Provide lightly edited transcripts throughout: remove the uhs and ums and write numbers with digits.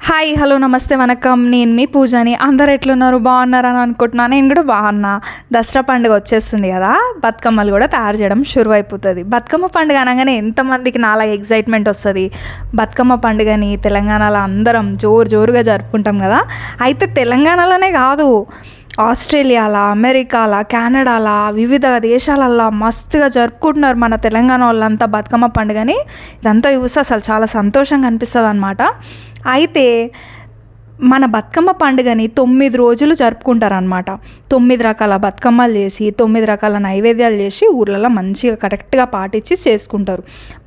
Hi hello నమస్తే వనకం నేను మీ పూజని అందరు ఎట్లున్నారు బాగున్నారని అనుకుంటున్నాను. నేను కూడా బాగున్నా. దసరా పండుగ వచ్చేస్తుంది కదా, బతుకమ్మలు కూడా తయారు చేయడం షురు అయిపోతుంది. బతుకమ్మ పండుగ అనగానే ఎంతమందికి నాలా ఎగ్జైట్మెంట్ వస్తుంది. బతుకమ్మ పండుగని తెలంగాణలో అందరం జోరుగా జరుపుకుంటాం కదా. అయితే తెలంగాణలోనే కాదు, ఆస్ట్రేలియాలో, అమెరికాలో, కెనడాలో, వివిధ దేశాలల్లో మస్తుగా జరుపుకుంటున్నారు మన తెలంగాణ వాళ్ళంతా బతుకమ్మ పండుగని. ఇదంతా చూస్తే అసలు చాలా సంతోషంగా అనిపిస్తుంది అనమాట. అయితే మన బతుకమ్మ పండుగని 9 రోజులు జరుపుకుంటారనమాట. 9 రకాల బతుకమ్మలు చేసి 9 రకాల నైవేద్యాలు చేసి ఊర్లలో మంచిగా కరెక్ట్గా పాటించి చేసుకుంటారు.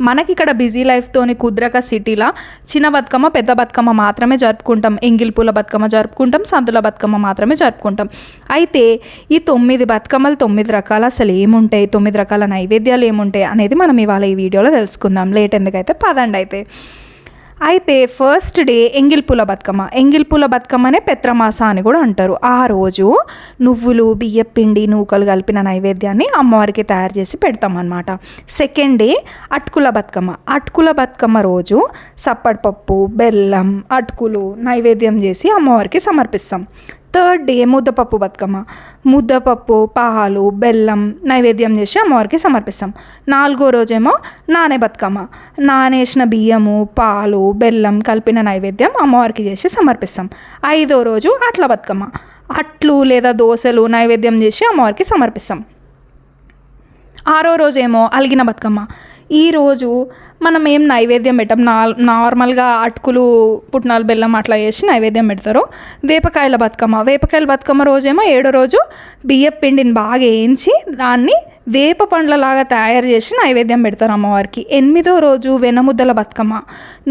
మనకి ఇక్కడ బిజీ లైఫ్తోని కుదరక సిటీలో చిన్న బతుకమ్మ పెద్ద బతుకమ్మ మాత్రమే జరుపుకుంటాం. ఎంగిల్ పూల బతుకమ్మ జరుపుకుంటాం, సందుల బతుకమ్మ మాత్రమే జరుపుకుంటాం. అయితే ఈ 9 బతుకమ్మలు 9 రకాలు అసలు ఏముంటాయి, 9 రకాల నైవేద్యాలు ఏముంటాయి అనేది మనం ఇవాళ ఈ వీడియోలో తెలుసుకుందాం. లేట్ ఎందుకైతే పదండి. అయితే ఫస్ట్ డే ఎంగిల్ పూల బతుకమ్మ. ఎంగిల్ పూల బతుకమ్మనే పెత్రమాస అని కూడా అంటారు. ఆ రోజు నువ్వులు, బియ్యపిండి, నూకలు కలిపిన నైవేద్యాన్ని అమ్మవారికి తయారు చేసి పెడతామన్నమాట. సెకండ్ డే అటుకుల బతుకమ్మ. అటుకుల బతుకమ్మ రోజు సప్పడిపప్పు, బెల్లం, అటుకులు నైవేద్యం చేసి అమ్మవారికి సమర్పిస్తాం. థర్డ్ డే ముద్దపప్పు బతుకమ్మ. ముద్దపప్పు, పాలు, బెల్లం నైవేద్యం చేసి అమ్మవారికి సమర్పిస్తాం. 4వ రోజేమో నానే బతుకమ్మ. నానేసిన బియ్యము, పాలు, బెల్లం కలిపిన నైవేద్యం అమ్మవారికి చేసి సమర్పిస్తాం. 5వ రోజు అట్ల బతుకమ్మ. అట్లు లేదా దోశలు నైవేద్యం చేసి అమ్మవారికి సమర్పిస్తాం. 6వ రోజేమో అలిగిన బతుకమ్మ. ఈరోజు మనం ఏం నైవేద్యం పెట్టాం, నార్మల్గా అటుకులు, పుట్నాలు, బెల్లం అట్లా చేసి నైవేద్యం పెడతారు. వేపకాయల బతుకమ్మ. వేపకాయల బతుకమ్మ రోజేమో 7వ రోజు బియ్యం పిండిని బాగా వేయించి దాన్ని వేప పండ్లలాగా తయారు చేసి నైవేద్యం పెడతారు అమ్మవారికి. 8వ రోజు వెన్నముద్దల బతుకమ్మ.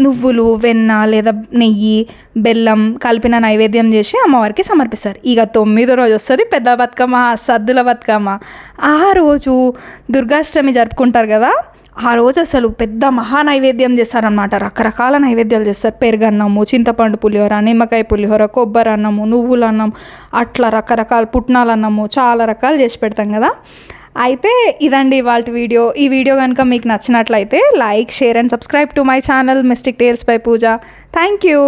నువ్వులు, వెన్న లేదా నెయ్యి, బెల్లం కలిపిన నైవేద్యం చేసి అమ్మవారికి సమర్పిస్తారు. ఇక 9వ రోజు వస్తుంది పెద్ద బతుకమ్మ, సద్దుల బతుకమ్మ. ఆ రోజు దుర్గాష్టమి జరుపుకుంటారు కదా. ఆ రోజు అసలు పెద్ద మహా నైవేద్యం చేస్తారనమాట. రకరకాల నైవేద్యాలు చేస్తారు. పెరుగన్నము, చింతపండు పులిహోర, నిమ్మకాయ పులిహోర, కొబ్బరి అన్నము, నువ్వుల అన్నం, అట్లా రకరకాల పుట్నాల అన్నము, చాలా రకాలు చేసి పెడతాం కదా. అయితే ఇదండి ఇవాళ వీడియో. ఈ వీడియో కనుక మీకు నచ్చినట్లయితే like, share and subscribe to my channel mystic tales by Pooja. Thank you.